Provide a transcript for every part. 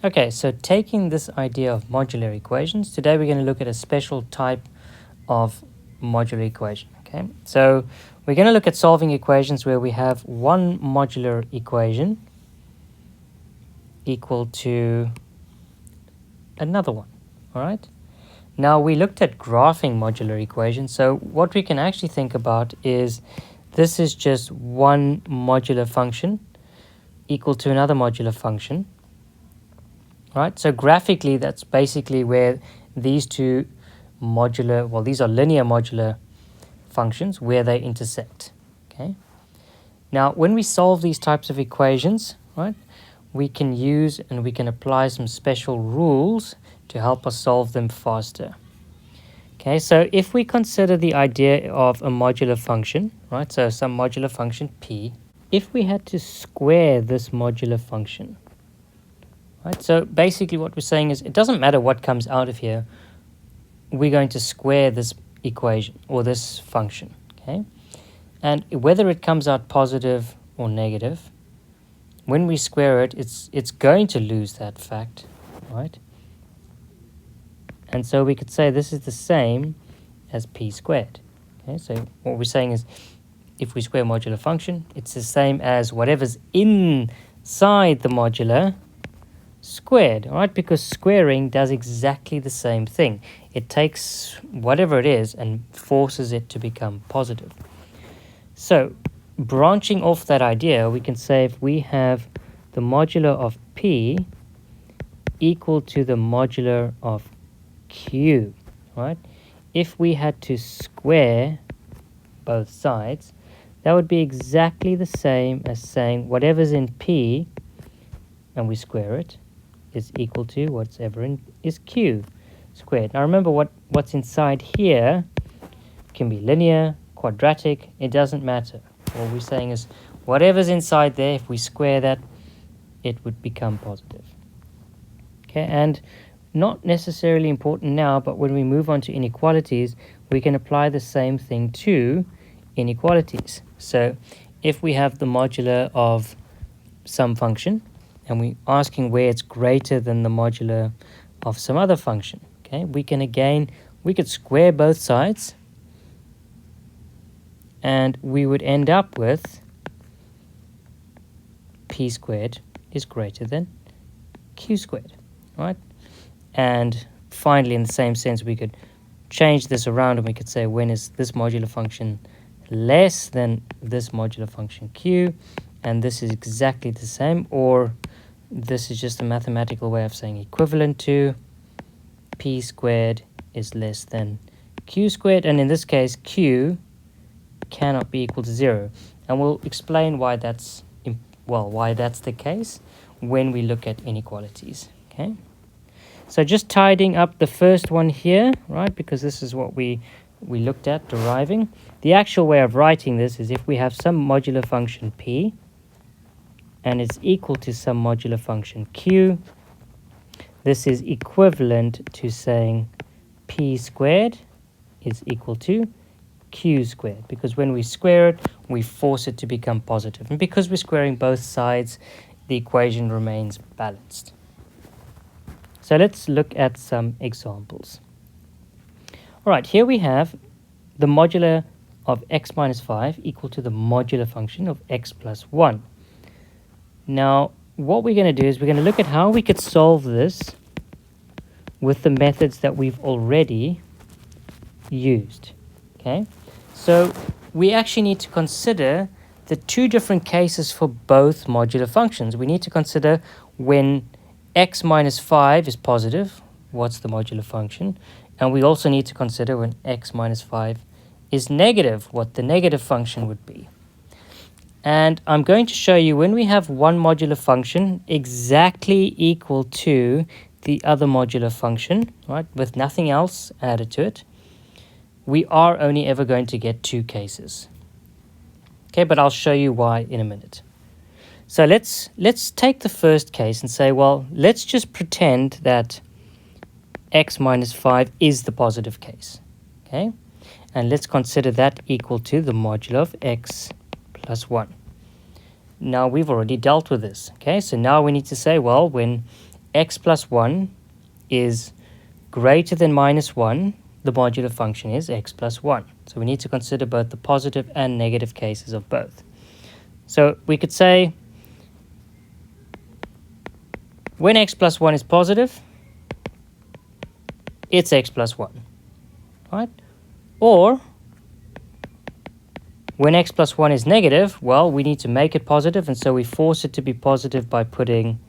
Okay, so taking this idea of modular equations, today we're going to look at a special type of modular equation. Okay, so we're going to look at solving equations where we have one modular equation equal to another one. All right. Now we looked at graphing modular equations, so what we can actually think about is this is just one modular function equal to another modular function. Right, so graphically, that's basically where these two modular, well, these are linear modular functions where they intersect. Okay. Now, when we solve these types of equations, right, we can use and we can apply some special rules to help us solve them faster. Okay, so if we consider the idea of a modular function, right, so some modular function p, if we had to square this modular function, right, so basically what we're saying is it doesn't matter what comes out of here, we're going to square this equation or this function, okay? And whether it comes out positive or negative, when we square it, it's going to lose that fact, right? And so we could say this is the same as p squared. Okay, so what we're saying is if we square a modular function, it's the same as whatever's inside the modular squared, all right? Because squaring does exactly the same thing. It takes whatever it is and forces it to become positive. So branching off that idea, we can say if we have the modular of p equal to the modular of q, right? If we had to square both sides, that would be exactly the same as saying whatever's in p and we square it is equal to whatever is q squared. Now remember what's inside here can be linear, quadratic, it doesn't matter. What we're saying is whatever's inside there, if we square that, it would become positive. Okay, and not necessarily important now, but when we move on to inequalities, we can apply the same thing to inequalities. So if we have the modular of some function, and we're asking where it's greater than the modular of some other function, okay, we could square both sides, and we would end up with p squared is greater than q squared, right? And finally, in the same sense, we could change this around and we could say when is this modular function less than this modular function q, and this is exactly the same, or this is just a mathematical way of saying equivalent to p squared is less than q squared, and in this case q cannot be equal to 0, and we'll explain why that's the case when we look at inequalities. Okay, so just tidying up the first one here, right, because this is what we looked at deriving. The actual way of writing this is if we have some modular function p and it's equal to some modular function q, this is equivalent to saying p squared is equal to q squared, because when we square it, we force it to become positive. And because we're squaring both sides, the equation remains balanced. So let's look at some examples. All right, here we have the modular of x minus 5 equal to the modular function of x plus 1. Now, what we're going to do is we're going to look at how we could solve this with the methods that we've already used. Okay, so we actually need to consider the two different cases for both modular functions. We need to consider when x minus 5 is positive, what's the modular function? And we also need to consider when x minus 5 is negative, what the negative function would be. And I'm going to show you when we have one modular function exactly equal to the other modular function, right, with nothing else added to it, we are only ever going to get two cases. Okay, but I'll show you why in a minute. So let's take the first case and say, well, let's just pretend that x minus 5 is the positive case. Okay, and let's consider that equal to the modular of x plus 1. Now we've already dealt with this. Okay, so now we need to say, well, when x plus 1 is greater than minus 1, the modular function is x plus 1. So we need to consider both the positive and negative cases of both. So we could say when x plus 1 is positive, it's x plus 1, right? Or when x plus 1 is negative, well, we need to make it positive, and so we force it to be positive by putting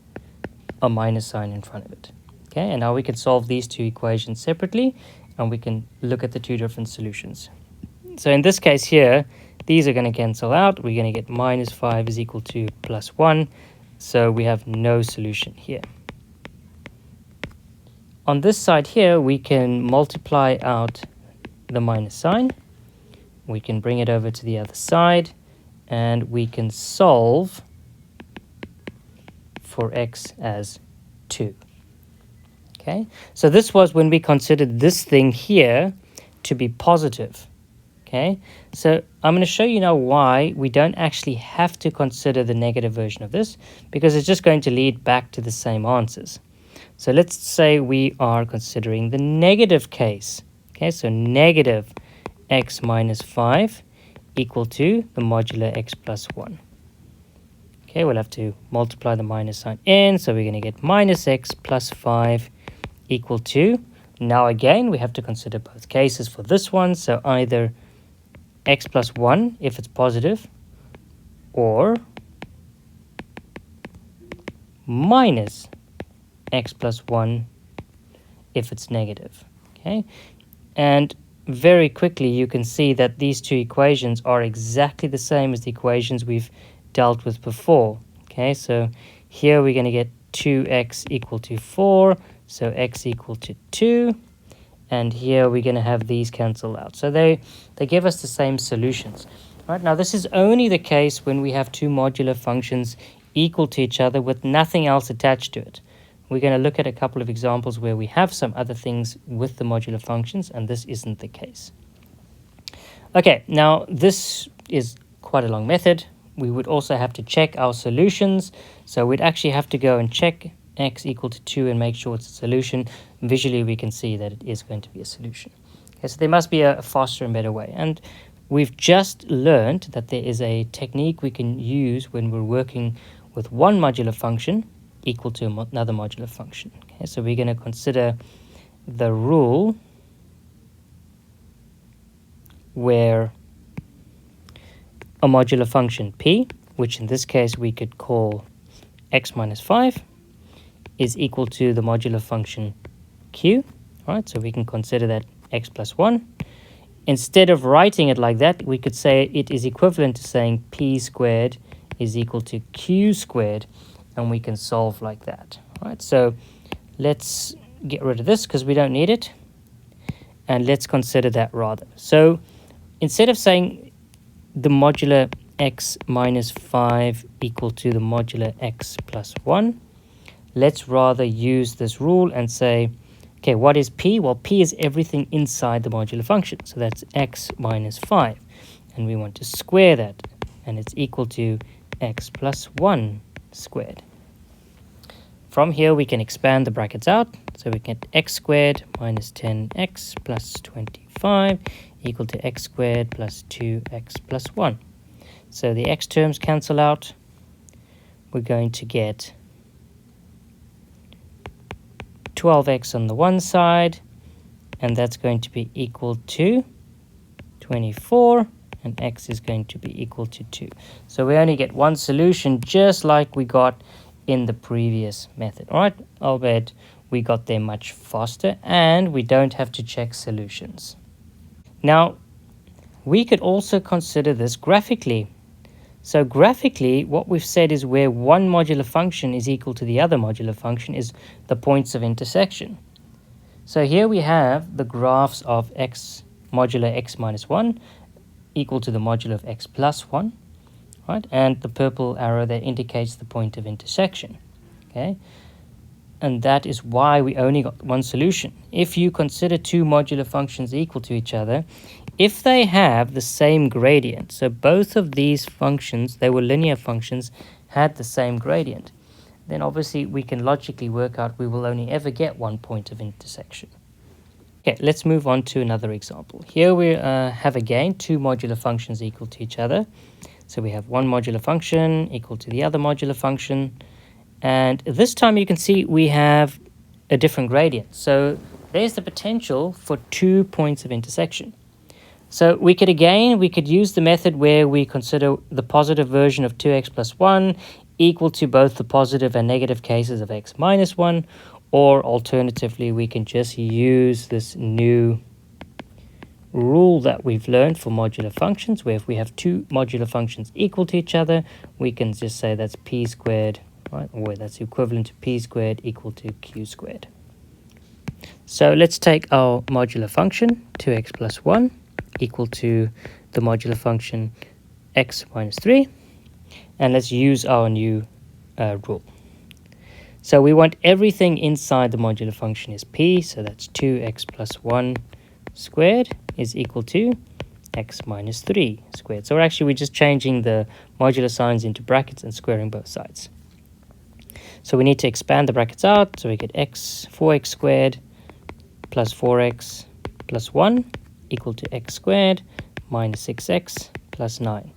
a minus sign in front of it. Okay, and now we can solve these two equations separately, and we can look at the two different solutions. So in this case here, these are going to cancel out. We're going to get minus 5 is equal to plus 1, so we have no solution here. On this side here, we can multiply out the minus sign. We can bring it over to the other side, and we can solve for x as 2. Okay, so this was when we considered this thing here to be positive. Okay, so I'm going to show you now why we don't actually have to consider the negative version of this, because it's just going to lead back to the same answers. So let's say we are considering the negative case. Okay, so negative x minus 5 equal to the modular x plus 1. Okay, we'll have to multiply the minus sign in, so we're going to get minus x plus 5 equal to, now again we have to consider both cases for this one, so either x plus 1 if it's positive, or minus x plus 1 if it's negative. Okay, and very quickly you can see that these two equations are exactly the same as the equations we've dealt with before. Okay, so here we're going to get 2x equal to 4, so x equal to 2, and here we're going to have these cancel out. So they give us the same solutions. Right, now this is only the case when we have two modular functions equal to each other with nothing else attached to it. We're going to look at a couple of examples where we have some other things with the modular functions, and this isn't the case. Okay, now this is quite a long method. We would also have to check our solutions. So we'd actually have to go and check x equal to 2 and make sure it's a solution. Visually, we can see that it is going to be a solution. Okay, so there must be a faster and better way. And we've just learned that there is a technique we can use when we're working with one modular function equal to another modular function. Okay, so we're going to consider the rule where a modular function p, which in this case we could call x minus 5, is equal to the modular function q. Right, so we can consider that x plus 1. Instead of writing it like that, we could say it is equivalent to saying p squared is equal to q squared, and we can solve like that. Right, so let's get rid of this because we don't need it, and let's consider that rather. So instead of saying the modular x minus 5 equal to the modular x plus 1, let's rather use this rule and say, okay, what is p? Well, p is everything inside the modular function, so that's x minus 5, and we want to square that, and it's equal to x plus 1 squared. From here we can expand the brackets out, so we get x squared minus 10x plus 25 equal to x squared plus 2x plus 1. So the x terms cancel out. We're going to get 12x on the one side, and that's going to be equal to 24, and x is going to be equal to 2. So we only get one solution, just like we got in the previous method. All right, I'll bet we got there much faster, and we don't have to check solutions. Now, we could also consider this graphically. So graphically, what we've said is where one modular function is equal to the other modular function is the points of intersection. So here we have the graphs of x modular x minus 1 equal to the modular of x plus 1, right? And the purple arrow that indicates the point of intersection, okay? And that is why we only got one solution. If you consider two modular functions equal to each other, if they have the same gradient, so both of these functions, they were linear functions, had the same gradient, then obviously we can logically work out we will only ever get one point of intersection. Okay, let's move on to another example. Here we have again two modular functions equal to each other. So we have one modular function equal to the other modular function. And this time you can see we have a different gradient. So there's the potential for 2 points of intersection. So we could use the method where we consider the positive version of 2x plus 1 equal to both the positive and negative cases of x minus 1, or alternatively we can just use this new rule that we've learned for modular functions, where if we have two modular functions equal to each other, we can just say that's p squared, right, or that's equivalent to p squared equal to q squared. So let's take our modular function 2x plus 1 equal to the modular function x minus 3, and let's use our new rule. So we want everything inside the modular function is p, so that's 2x plus 1 squared is equal to x minus 3 squared. So we're just changing the modular signs into brackets and squaring both sides. So we need to expand the brackets out, so we get 4x squared plus 4x plus 1 equal to x squared minus 6x plus 9.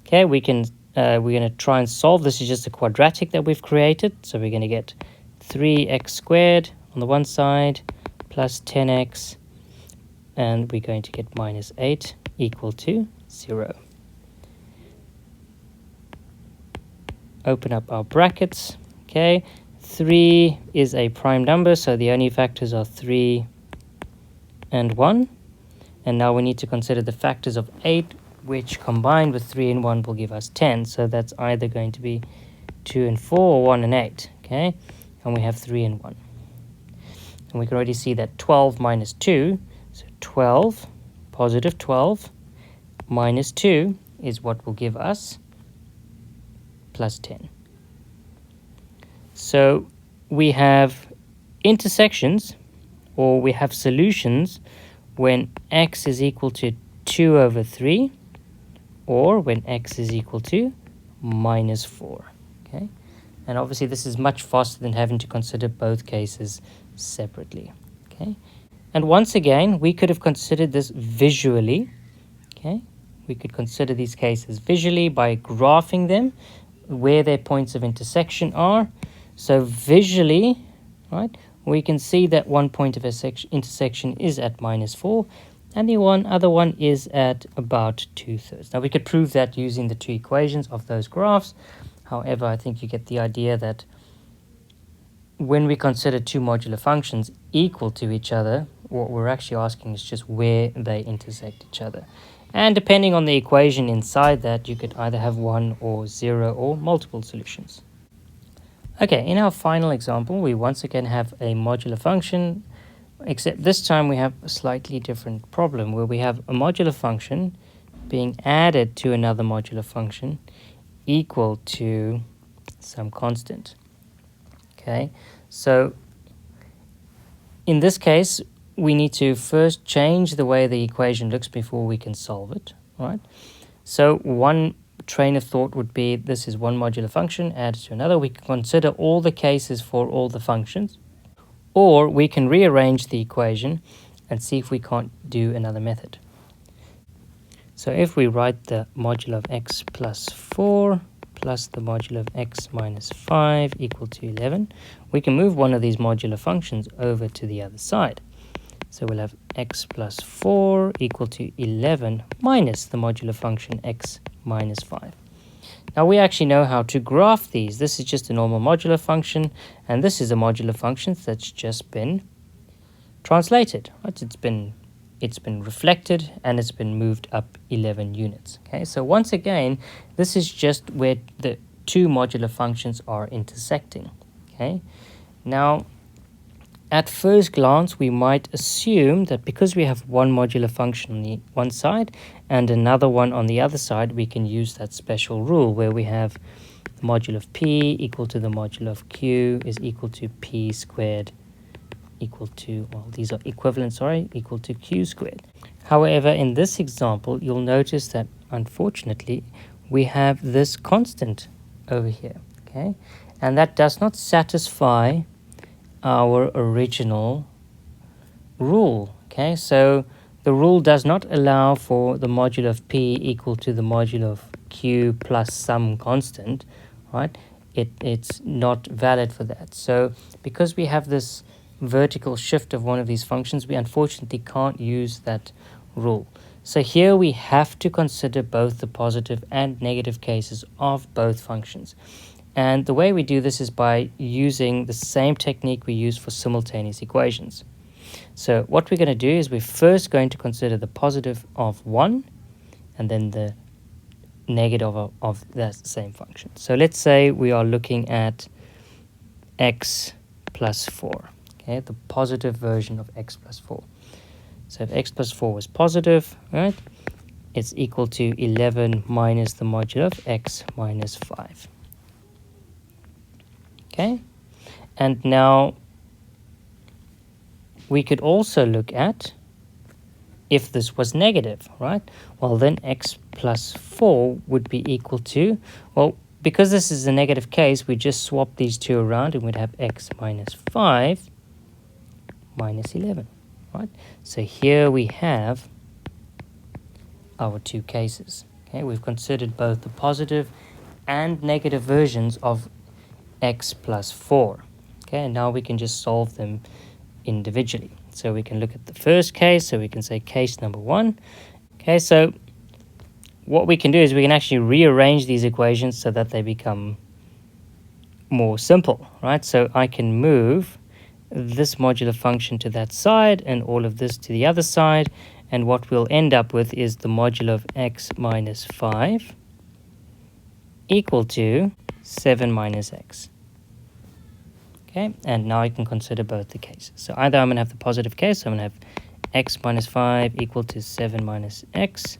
Okay, we're going to try and solve. This is just a quadratic that we've created. So we're going to get 3x squared on the one side plus 10x, and we're going to get minus 8 equal to 0. Open up our brackets. Okay, 3 is a prime number, so the only factors are 3 and 1. And now we need to consider the factors of 8, which combined with 3 and 1 will give us 10. So that's either going to be 2 and 4 or 1 and 8. Okay, and we have 3 and 1. And we can already see that 12 minus 2, so 12, positive 12, minus 2 is what will give us plus 10. So we have intersections, or we have solutions, when x is equal to 2 over 3, or when x is equal to minus 4. Okay, and obviously this is much faster than having to consider both cases separately. Okay, and once again we could have considered this visually. Okay, we could consider these cases visually by graphing them where their points of intersection are. So visually, right, we can see that one point of intersection is at minus 4, and the other one is at about 2/3. Now we could prove that using the two equations of those graphs. However, I think you get the idea that when we consider two modular functions equal to each other, what we're actually asking is just where they intersect each other. And depending on the equation inside that, you could either have 1 or 0 or multiple solutions. Okay, in our final example, we once again have a modular function, except this time we have a slightly different problem where we have a modular function being added to another modular function equal to some constant. Okay, so in this case, we need to first change the way the equation looks before we can solve it, right? So one train of thought would be this is one modular function added to another. We can consider all the cases for all the functions, or we can rearrange the equation and see if we can't do another method. So if we write the modulo of x plus 4 plus the modulo of x minus 5 equal to 11, we can move one of these modular functions over to the other side. So we'll have x plus 4 equal to 11 minus the modular function x minus 5. Now we actually know how to graph these. This is just a normal modular function, and this is a modular function that's just been translated. Right? It's been reflected and it's been moved up 11 units. Okay, so once again, this is just where the two modular functions are intersecting. Okay, now at first glance, we might assume that because we have one modular function on the one side and another one on the other side, we can use that special rule where we have the modulo of p equal to the modulo of q is equal to p squared equal to, well, these are equivalent, sorry, equal to q squared. However, in this example, you'll notice that, unfortunately, we have this constant over here, okay? And that does not satisfy our original rule. Okay, so the rule does not allow for the modulo of p equal to the modulo of q plus some constant, right? It's not valid for that. So because we have this vertical shift of one of these functions, we unfortunately can't use that rule. So here we have to consider both the positive and negative cases of both functions. And the way we do this is by using the same technique we use for simultaneous equations. So what we're going to do is we're first going to consider the positive of 1 and then the negative of that same function. So let's say we are looking at x plus 4, okay, the positive version of x plus 4. So if x plus 4 was positive, right, it's equal to 11 minus the modulo of x minus 5. Okay, and now we could also look at if this was negative, right? Well, then x plus 4 would be equal to, well, because this is a negative case, we just swap these two around and we'd have x minus 5 minus 11, right? So here we have our two cases. Okay, we've considered both the positive and negative versions of x plus 4. Okay, and now we can just solve them individually. So we can look at the first case, so we can say case number 1. Okay, so what we can do is we can actually rearrange these equations so that they become more simple, right? So I can move this modular function to that side and all of this to the other side, and what we'll end up with is the modulo of x minus 5 equal to 7 minus x. Okay, and now I can consider both the cases. So either I'm going to have the positive case, so I'm going to have x minus 5 equal to 7 minus x,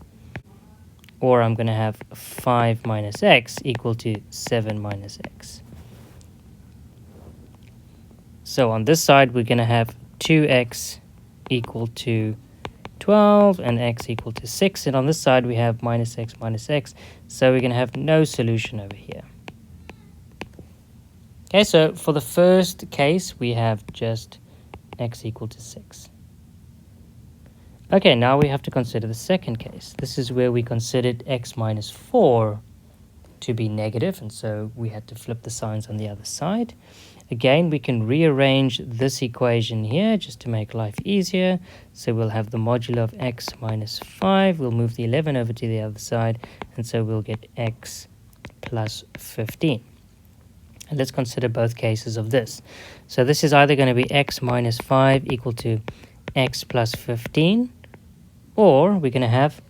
or I'm going to have 5 minus x equal to 7 minus x. So on this side, we're going to have 2x equal to 12 and x equal to 6. And on this side, we have minus x, so we're going to have no solution over here. Okay, so for the first case, we have just x equal to 6. Okay, now we have to consider the second case. This is where we considered x minus 4 to be negative, and so we had to flip the signs on the other side. Again, we can rearrange this equation here just to make life easier. So we'll have the modulo of x minus 5. We'll move the 11 over to the other side, and so we'll get x plus 15. And let's consider both cases of this. So this is either going to be x minus 5 equal to x plus 15, or we're going to have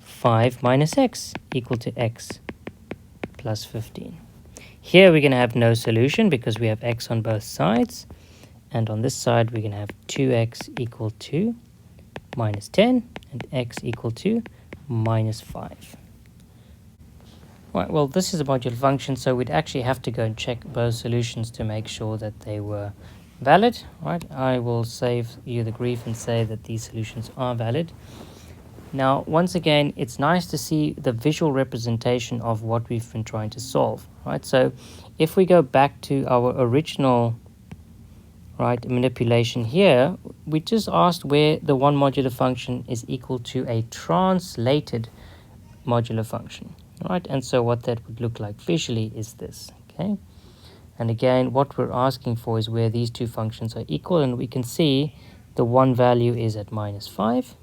5 minus x equal to x plus 15. Here we're going to have no solution because we have x on both sides. And on this side, we're going to have 2x equal to minus 10 and x equal to minus 5. Right, well, this is a modular function, so we'd actually have to go and check both solutions to make sure that they were valid. Right, I will save you the grief and say that these solutions are valid. Now, once again, it's nice to see the visual representation of what we've been trying to solve. Right, so if we go back to our original manipulation here, we just asked where the one modular function is equal to a translated modular function. Right, and so what that would look like visually is this. Okay, and again, what we're asking for is where these two functions are equal, and we can see the one value is at minus 5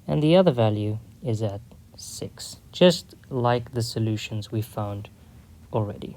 and the other value is at 6, just like the solutions we found already.